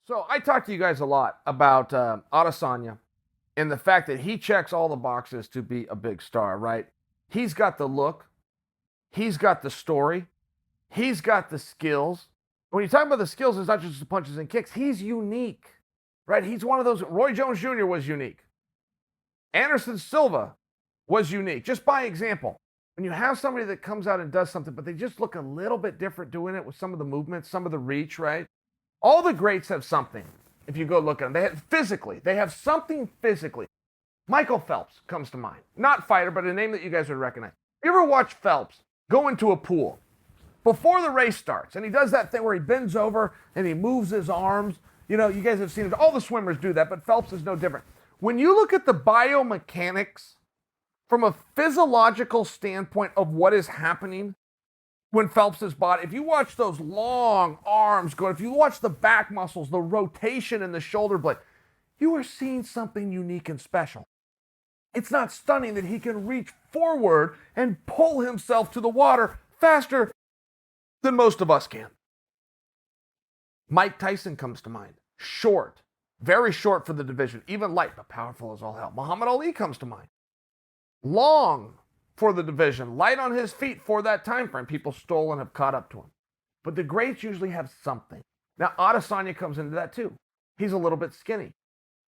So I talked to you guys a lot about Adesanya and the fact that he checks all the boxes to be a big star, right? He's got the look, he's got the story, he's got the skills. When you talk about the skills, it's not just the punches and kicks. He's unique, right? He's one of those. Roy Jones Jr. was unique. Anderson Silva was unique. Just by example, when you have somebody that comes out and does something, but they just look a little bit different doing it with some of the movements, some of the reach, right? All the greats have something. If you go look at them, they have something physically. Michael Phelps comes to mind. Not fighter, but a name that you guys would recognize. You ever watch Phelps go into a pool before the race starts, and he does that thing where he bends over and he moves his arms? You know, you guys have seen it. All the swimmers do that, but Phelps is no different. When you look at the biomechanics from a physiological standpoint of what is happening when Phelps' body, if you watch those long arms go, if you watch the back muscles, the rotation in the shoulder blade, you are seeing something unique and special. It's not stunning that he can reach forward and pull himself to the water faster than most of us can. Mike Tyson comes to mind. Short, very short for the division, even light, but powerful as all hell. Muhammad Ali comes to mind. Long for the division, light on his feet for that time frame. People stole and have caught up to him. But the greats usually have something. Now, Adesanya comes into that too. He's a little bit skinny.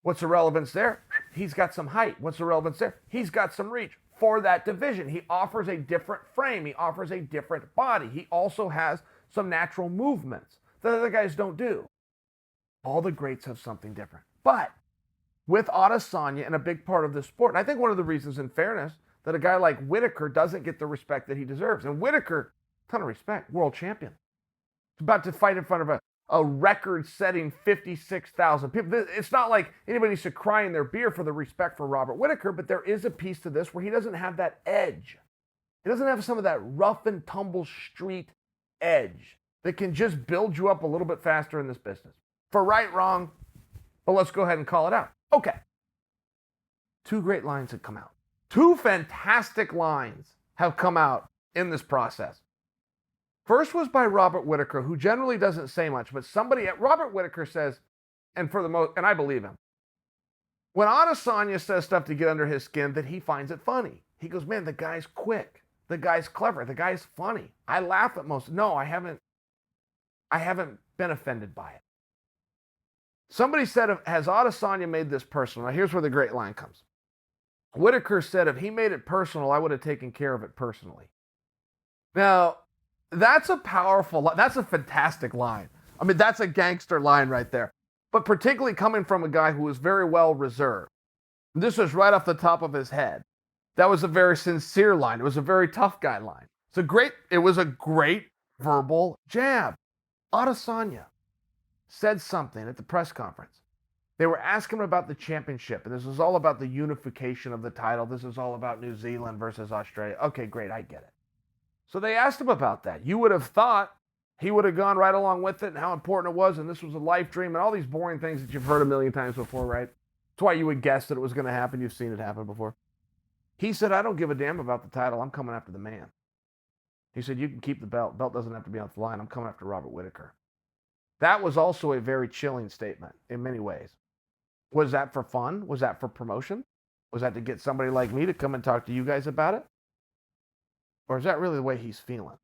What's the relevance there? He's got some height. What's the relevance there? He's got some reach for that division. He offers a different frame. He offers a different body. He also has some natural movements that other guys don't do. All the greats have something different. But with Adesanya and a big part of the sport, and I think one of the reasons, in fairness, that a guy like Whittaker doesn't get the respect that he deserves. And Whittaker, ton of respect, world champion. He's about to fight in front of a record-setting 56,000 people. It's not like anybody should cry in their beer for the respect for Robert Whittaker, but there is a piece to this where he doesn't have that edge. He doesn't have some of that rough and tumble street edge that can just build you up a little bit faster in this business. For right, wrong, but let's go ahead and call it out. Okay. Two great lines have come out. Two fantastic lines have come out in this process. First was by Robert Whittaker, who generally doesn't say much, but Robert Whittaker says, and I believe him, when Adesanya says stuff to get under his skin, that he finds it funny. He goes, man, the guy's quick. The guy's clever. The guy's funny. I laugh at most. No, I haven't been offended by it. Somebody said, has Adesanya made this personal? Now, here's where the great line comes. Whittaker said, if he made it personal, I would have taken care of it personally. Now, that's a fantastic line. I mean, that's a gangster line right there. But particularly coming from a guy who was very well reserved. This was right off the top of his head. That was a very sincere line. It was a very tough guy line. It was a great verbal jab. Adesanya said something at the press conference. They were asking him about the championship, and this was all about the unification of the title. This is all about New Zealand versus Australia. Okay, great, I get it. So they asked him about that. You would have thought he would have gone right along with it and how important it was, and this was a life dream, and all these boring things that you've heard a million times before, right? That's why you would guess that it was going to happen. You've seen it happen before. He said, I don't give a damn about the title. I'm coming after the man. He said, you can keep the belt. Belt doesn't have to be on the line. I'm coming after Robert Whittaker. That was also a very chilling statement in many ways. Was that for fun? Was that for promotion? Was that to get somebody like me to come and talk to you guys about it? Or is that really the way he's feeling?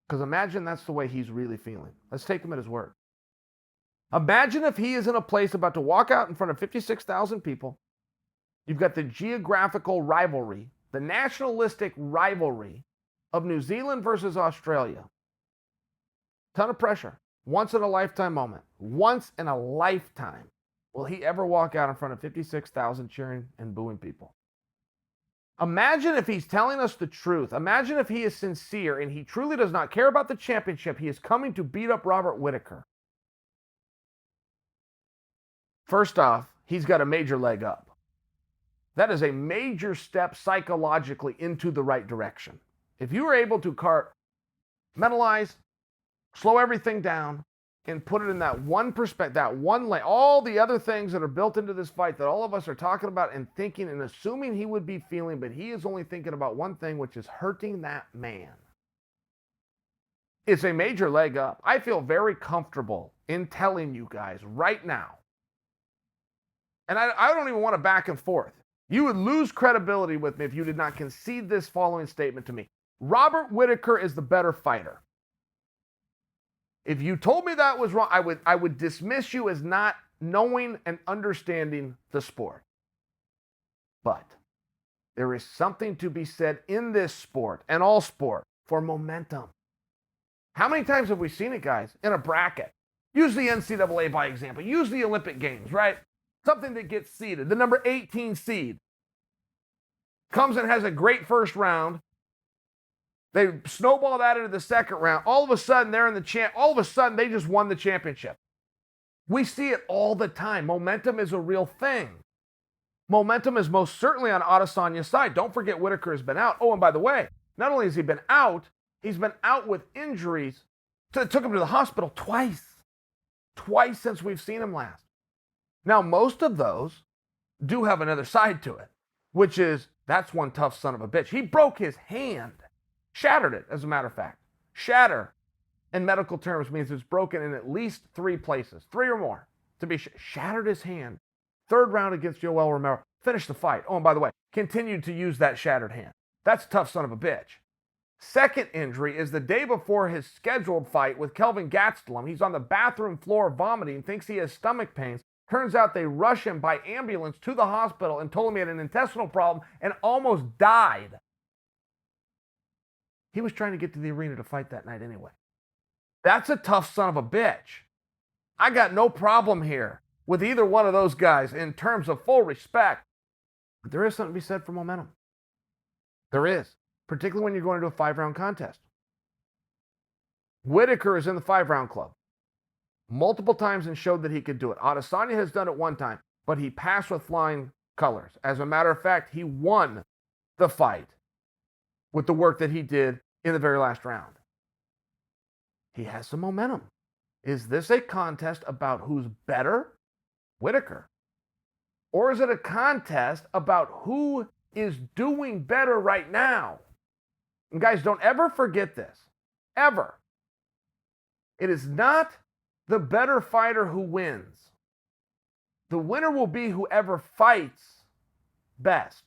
Because imagine that's the way he's really feeling. Let's take him at his word. Imagine if he is in a place about to walk out in front of 56,000 people. You've got the geographical rivalry, the nationalistic rivalry of New Zealand versus Australia. Ton of pressure. Once in a lifetime moment. Once in a lifetime will he ever walk out in front of 56,000 cheering and booing people. Imagine if he's telling us the truth. Imagine if he is sincere and he truly does not care about the championship. He is coming to beat up Robert Whittaker. First off, he's got a major leg up. That is a major step psychologically into the right direction. If you are able to mentalize, slow everything down, and put it in that one perspective, that one lane, all the other things that are built into this fight that all of us are talking about and thinking and assuming he would be feeling, but he is only thinking about one thing, which is hurting that man. It's a major leg up. I feel very comfortable in telling you guys right now, and I don't even want to back and forth. You would lose credibility with me if you did not concede this following statement to me. Robert Whittaker is the better fighter. If you told me that was wrong, I would dismiss you as not knowing and understanding the sport. But there is something to be said in this sport and all sport for momentum. How many times have we seen it, guys, in a bracket? Use the NCAA by example. Use the Olympic Games, right? Something that gets seeded. The number 18 seed comes and has a great first round. They snowball that into the second round. All of a sudden, they're in the champ. All of a sudden, they just won the championship. We see it all the time. Momentum is a real thing. Momentum is most certainly on Adesanya's side. Don't forget Whittaker has been out. Oh, and by the way, not only has he been out, he's been out with injuries that took him to the hospital twice. Twice since we've seen him last. Now, most of those do have another side to it, which is that's one tough son of a bitch. He broke his hand. Shattered it, as a matter of fact. Shatter, in medical terms, means it's broken in at least 3 places, 3 or more. To be shattered his hand. Third round against Yoel Romero. Finished the fight. Oh, and by the way, continued to use that shattered hand. That's a tough son of a bitch. Second injury is the day before his scheduled fight with Kelvin Gastelum. He's on the bathroom floor vomiting, thinks he has stomach pains. Turns out they rush him by ambulance to the hospital and told him he had an intestinal problem and almost died. He was trying to get to the arena to fight that night anyway. That's a tough son of a bitch. I got no problem here with either one of those guys in terms of full respect. But there is something to be said for momentum. There is, particularly when you're going to a 5-round contest. Whittaker is in the 5-round club multiple times and showed that he could do it. Adesanya has done it one time, but he passed with flying colors. As a matter of fact, he won the fight with the work that he did in the very last round. He has some momentum. Is this a contest about who's better? Whittaker. Or is it a contest about who is doing better right now? And guys, don't ever forget this. Ever. It is not the better fighter who wins. The winner will be whoever fights best.